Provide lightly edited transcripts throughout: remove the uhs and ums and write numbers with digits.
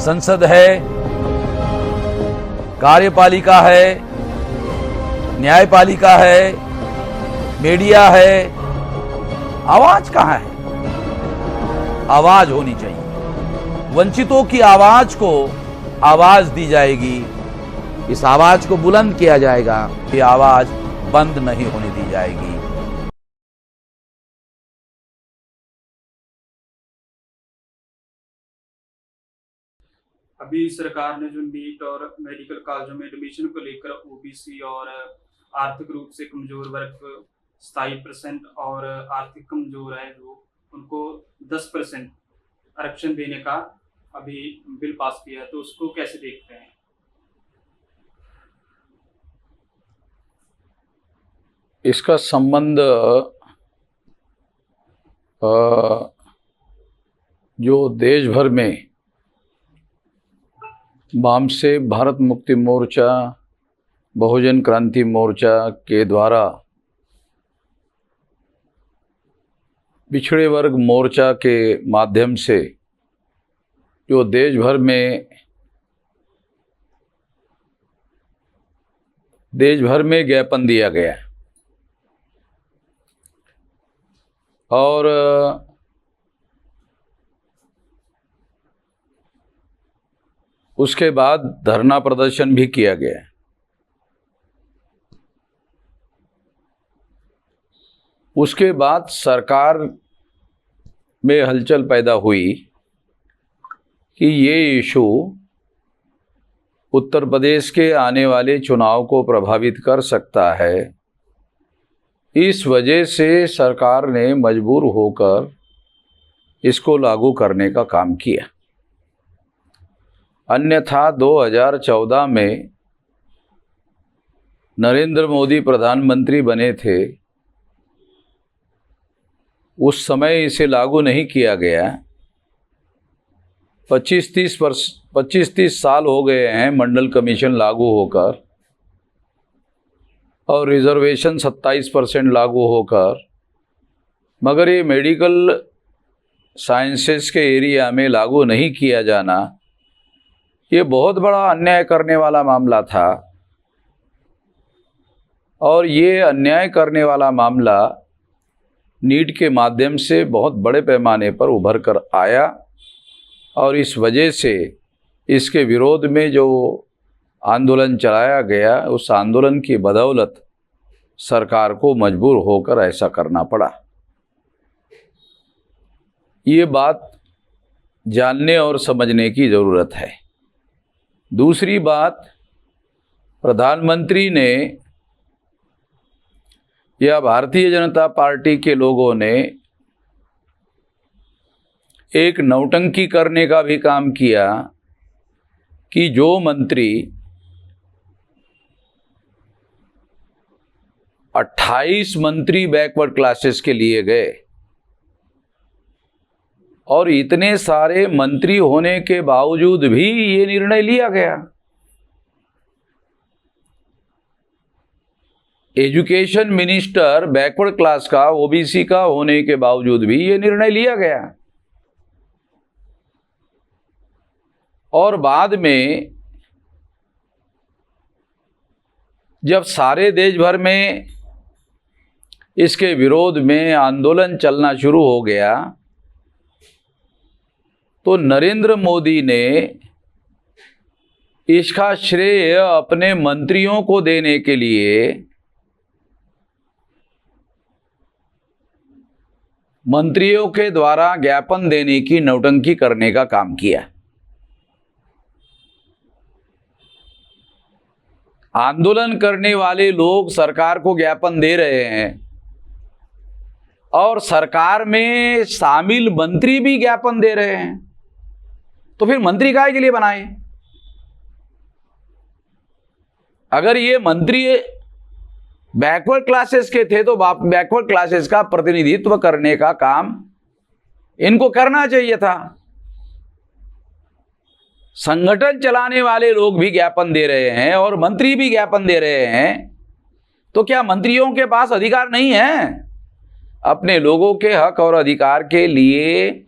संसद है, कार्यपालिका है, न्यायपालिका है, मीडिया है, आवाज कहां है? आवाज होनी चाहिए। वंचितों की आवाज को आवाज दी जाएगी, इस आवाज को बुलंद किया जाएगा, ये आवाज बंद नहीं होने दी जाएगी। अभी सरकार ने जो नीट और मेडिकल कॉलेजों में एडमिशन को लेकर ओबीसी और आर्थिक रूप से कमजोर वर्ग 27% और आर्थिक कमजोर है जो उनको 10% आरक्षण देने का अभी बिल पास किया है, तो उसको कैसे देखते हैं? इसका संबंध जो देश भर में वाम से भारत मुक्ति मोर्चा, बहुजन क्रांति मोर्चा के द्वारा पिछड़े वर्ग मोर्चा के माध्यम से जो देश भर में ज्ञापन दिया गया और उसके बाद धरना प्रदर्शन भी किया गया। उसके बाद सरकार में हलचल पैदा हुई कि ये इशू उत्तर प्रदेश के आने वाले चुनाव को प्रभावित कर सकता है। इस वजह से सरकार ने मजबूर होकर इसको लागू करने का काम किया। अन्यथा 2014 में नरेंद्र मोदी प्रधानमंत्री बने थे, उस समय इसे लागू नहीं किया गया। 25-30 साल हो गए हैं मंडल कमीशन लागू होकर और रिजर्वेशन 27% लागू होकर, मगर ये मेडिकल साइंसेस के एरिया में लागू नहीं किया जाना ये बहुत बड़ा अन्याय करने वाला मामला था। और ये अन्याय करने वाला मामला नीट के माध्यम से बहुत बड़े पैमाने पर उभर कर आया और इस वजह से इसके विरोध में जो आंदोलन चलाया गया, उस आंदोलन की बदौलत सरकार को मजबूर होकर ऐसा करना पड़ा। ये बात जानने और समझने की ज़रूरत है। दूसरी बात, प्रधानमंत्री ने या भारतीय जनता पार्टी के लोगों ने एक नौटंकी करने का भी काम किया कि जो मंत्री 28 मंत्री बैकवर्ड क्लासेस के लिए गए और इतने सारे मंत्री होने के बावजूद भी ये निर्णय लिया गया। एजुकेशन मिनिस्टर बैकवर्ड क्लास का, ओबीसी का होने के बावजूद भी ये निर्णय लिया गया। और बाद में जब सारे देश भर में इसके विरोध में आंदोलन चलना शुरू हो गया तो नरेंद्र मोदी ने इसका श्रेय अपने मंत्रियों को देने के लिए मंत्रियों के द्वारा ज्ञापन देने की नौटंकी करने का काम किया। आंदोलन करने वाले लोग सरकार को ज्ञापन दे रहे हैं और सरकार में शामिल मंत्री भी ज्ञापन दे रहे हैं, तो फिर मंत्री काहे के लिए बनाए? अगर ये मंत्री बैकवर्ड क्लासेस के थे तो बैकवर्ड क्लासेस का प्रतिनिधित्व करने का काम इनको करना चाहिए था। संगठन चलाने वाले लोग भी ज्ञापन दे रहे हैं और मंत्री भी ज्ञापन दे रहे हैं, तो क्या मंत्रियों के पास अधिकार नहीं है अपने लोगों के हक और अधिकार के लिए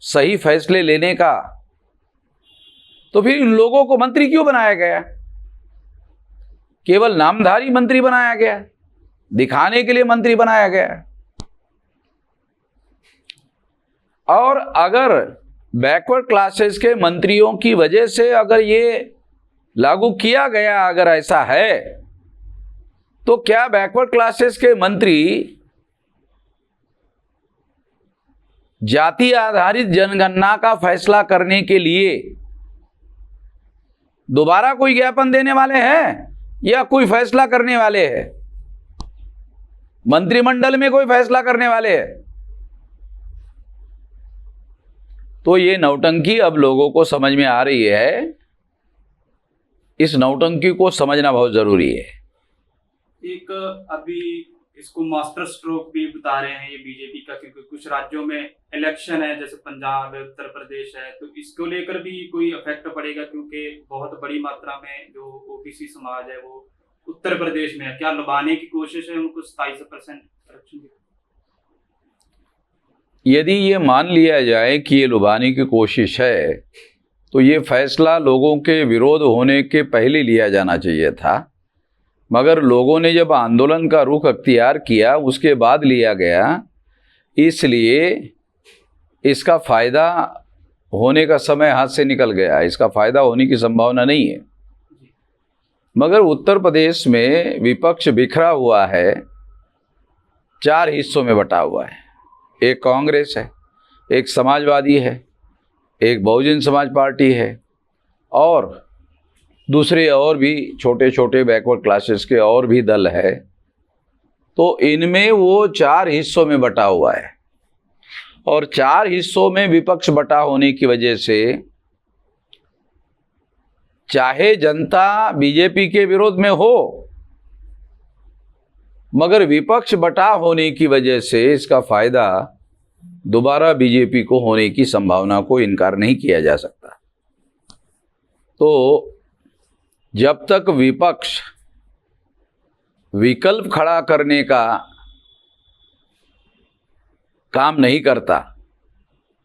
सही फैसले लेने का? तो फिर इन लोगों को मंत्री क्यों बनाया गया? केवल नामधारी मंत्री बनाया गया, दिखाने के लिए मंत्री बनाया गया। और अगर बैकवर्ड क्लासेस के मंत्रियों की वजह से अगर ये लागू किया गया, अगर ऐसा है, तो क्या बैकवर्ड क्लासेस के मंत्री जाति आधारित जनगणना का फैसला करने के लिए दोबारा कोई ज्ञापन देने वाले हैं या कोई फैसला करने वाले हैं? मंत्रिमंडल में कोई फैसला करने वाले हैं? तो ये नौटंकी अब लोगों को समझ में आ रही है। इस नौटंकी को समझना बहुत जरूरी है। एक अभी इसको मास्टर स्ट्रोक भी बता रहे हैं ये बीजेपी का, क्योंकि कुछ राज्यों में इलेक्शन है, जैसे पंजाब है, उत्तर प्रदेश है, तो इसको लेकर भी कोई इफेक्ट पड़ेगा? क्योंकि बहुत बड़ी मात्रा में जो ओबीसी समाज है वो उत्तर प्रदेश में है। क्या लुभाने की कोशिश है उनको 27% आरक्षण की? यदि ये मान लिया जाए कि ये लुभाने की कोशिश है, तो ये फैसला लोगों के विरोध होने के पहले लिया जाना चाहिए था। मगर लोगों ने जब आंदोलन का रुख अख्तियार किया उसके बाद लिया गया, इसलिए इसका फ़ायदा होने का समय हाथ से निकल गया। इसका फ़ायदा होने की संभावना नहीं है। मगर उत्तर प्रदेश में विपक्ष बिखरा हुआ है, 4 हिस्सों में बटा हुआ है। एक कांग्रेस है, एक समाजवादी है, एक बहुजन समाज पार्टी है, और दूसरे और भी छोटे छोटे बैकवर्ड क्लासेस के और भी दल है। तो इनमें वो 4 हिस्सों में बटा हुआ है, और 4 हिस्सों में विपक्ष बटा होने की वजह से चाहे जनता बीजेपी के विरोध में हो, मगर विपक्ष बटा होने की वजह से इसका फायदा दोबारा बीजेपी को होने की संभावना को इनकार नहीं किया जा सकता। तो जब तक विपक्ष विकल्प खड़ा करने का काम नहीं करता,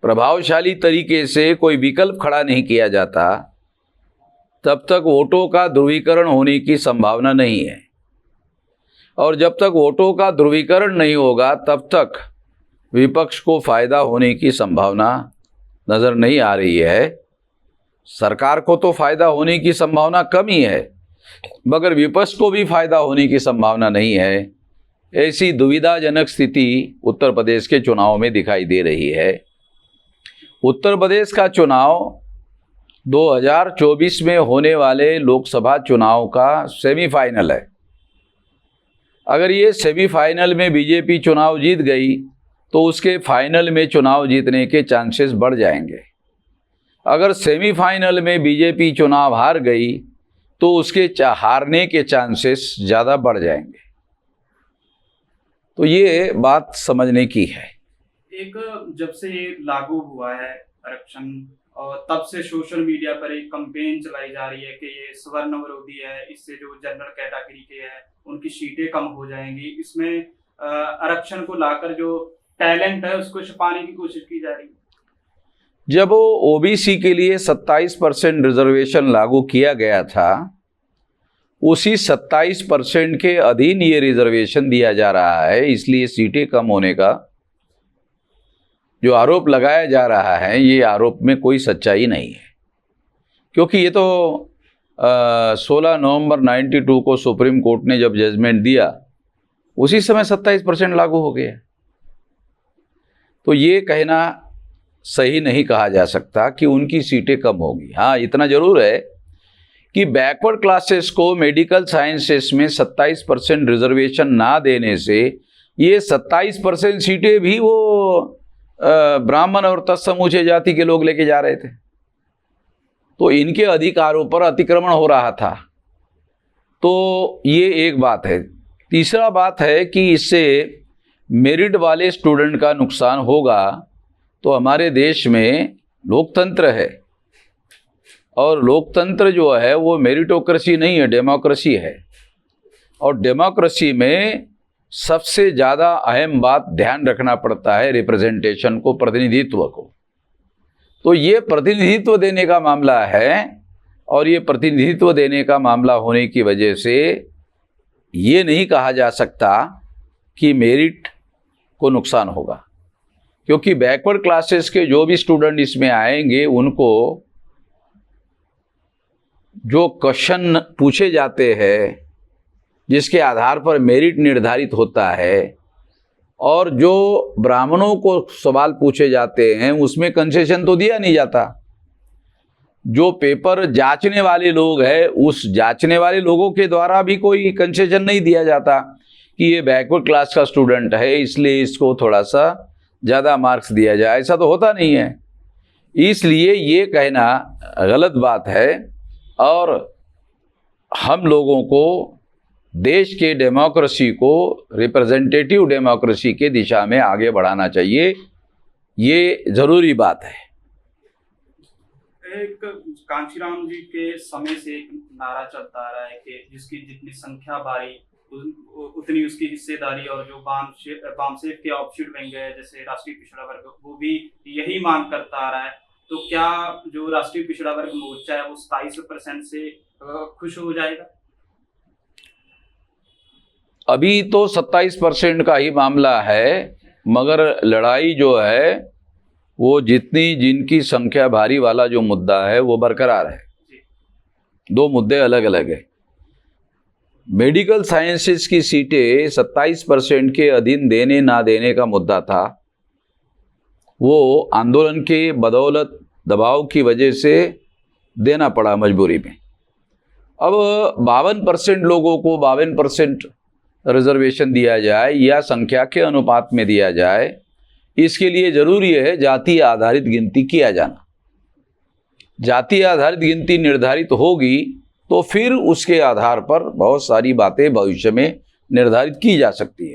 प्रभावशाली तरीके से कोई विकल्प खड़ा नहीं किया जाता, तब तक वोटों का ध्रुवीकरण होने की संभावना नहीं है। और जब तक वोटों का ध्रुवीकरण नहीं होगा, तब तक विपक्ष को फायदा होने की संभावना नजर नहीं आ रही है। सरकार को तो फायदा होने की संभावना कम ही है, मगर विपक्ष को भी फायदा होने की संभावना नहीं है। ऐसी दुविधाजनक स्थिति उत्तर प्रदेश के चुनाव में दिखाई दे रही है। उत्तर प्रदेश का चुनाव 2024 में होने वाले लोकसभा चुनाव का सेमीफाइनल है। अगर ये सेमीफाइनल में बीजेपी चुनाव जीत गई तो उसके फाइनल में चुनाव जीतने के चांसेस बढ़ जाएंगे। अगर सेमीफाइनल में बीजेपी चुनाव हार गई तो उसके हारने के चांसेस ज़्यादा बढ़ जाएंगे। तो ये बात समझने की है। एक जब से ये लागू हुआ है आरक्षण, और तब से सोशल मीडिया पर एक कैंपेन चलाई जा रही है कि ये सवर्ण विरोधी है, इससे जो जनरल कैटेगरी के हैं उनकी सीटें कम हो जाएंगी। इसमें आरक्षण को लाकर जो टैलेंट है उसको छुपाने की कोशिश की जा रही है। जब ओबीसी के लिए 27% रिजर्वेशन लागू किया गया था, उसी 27% के अधीन ये रिजर्वेशन दिया जा रहा है। इसलिए सीटें कम होने का जो आरोप लगाया जा रहा है, ये आरोप में कोई सच्चाई नहीं है। क्योंकि ये तो 16 नवंबर 92 को सुप्रीम कोर्ट ने जब जजमेंट दिया, उसी समय 27% लागू हो गया। तो ये कहना सही नहीं कहा जा सकता कि उनकी सीटें कम होगी। हाँ, इतना जरूर है कि बैकवर्ड क्लासेस को मेडिकल साइंसेस में 27% रिजर्वेशन ना देने से ये 27% सीटें भी वो ब्राह्मण और तत्समूचे जाति के लोग लेके जा रहे थे। तो इनके अधिकारों पर अतिक्रमण हो रहा था। तो ये एक बात है। तीसरा बात है कि इससे मेरिट वाले स्टूडेंट का नुकसान होगा। तो हमारे देश में लोकतंत्र है, और लोकतंत्र जो है वो मेरिटोक्रेसी नहीं है, डेमोक्रेसी है। और डेमोक्रेसी में सबसे ज़्यादा अहम बात ध्यान रखना पड़ता है रिप्रेजेंटेशन को, प्रतिनिधित्व को। तो ये प्रतिनिधित्व देने का मामला है, और ये प्रतिनिधित्व देने का मामला होने की वजह से ये नहीं कहा जा सकता कि मेरिट को नुकसान होगा, क्योंकि बैकवर्ड क्लासेस के जो भी स्टूडेंट इसमें आएंगे उनको जो क्वेश्चन पूछे जाते हैं जिसके आधार पर मेरिट निर्धारित होता है, और जो ब्राह्मणों को सवाल पूछे जाते हैं उसमें कंसेशन तो दिया नहीं जाता। जो पेपर जांचने वाले लोग हैं उस जांचने वाले लोगों के द्वारा भी कोई कंसेशन नहीं दिया जाता कि ये बैकवर्ड क्लास का स्टूडेंट है इसलिए इसको थोड़ा सा ज़्यादा मार्क्स दिया जाए, ऐसा तो होता नहीं है। इसलिए ये कहना गलत बात है, और हम लोगों को देश के डेमोक्रेसी को रिप्रेजेंटेटिव डेमोक्रेसी के दिशा में आगे बढ़ाना चाहिए, ये ज़रूरी बात है। एक कांशीराम जी के समय से एक नारा चलता आ रहा है कि जिसकी जितनी संख्या बारी उतनी उसकी हिस्सेदारी, और जो वामसेफ के ऑफशूट बैंक है जैसे राष्ट्रीय पिछड़ा वर्ग वो भी यही मांग करता आ रहा है। तो क्या जो राष्ट्रीय पिछड़ा वर्ग मोर्चा है वो 27% से खुश हो जाएगा? अभी तो 27% का ही मामला है, मगर लड़ाई जो है वो जिनकी संख्या भारी वाला जो मुद्दा है वो बरकरार है। दो मुद्दे अलग अलग है। मेडिकल साइंसेस की सीटें 27% के अधीन देने ना देने का मुद्दा था, वो आंदोलन के बदौलत दबाव की वजह से देना पड़ा मजबूरी में। अब 52% लोगों को 52% रिजर्वेशन दिया जाए या संख्या के अनुपात में दिया जाए, इसके लिए ज़रूरी है जातीय आधारित गिनती किया जाना। जातीय आधारित गिनती निर्धारित होगी तो फिर उसके आधार पर बहुत सारी बातें भविष्य में निर्धारित की जा सकती है।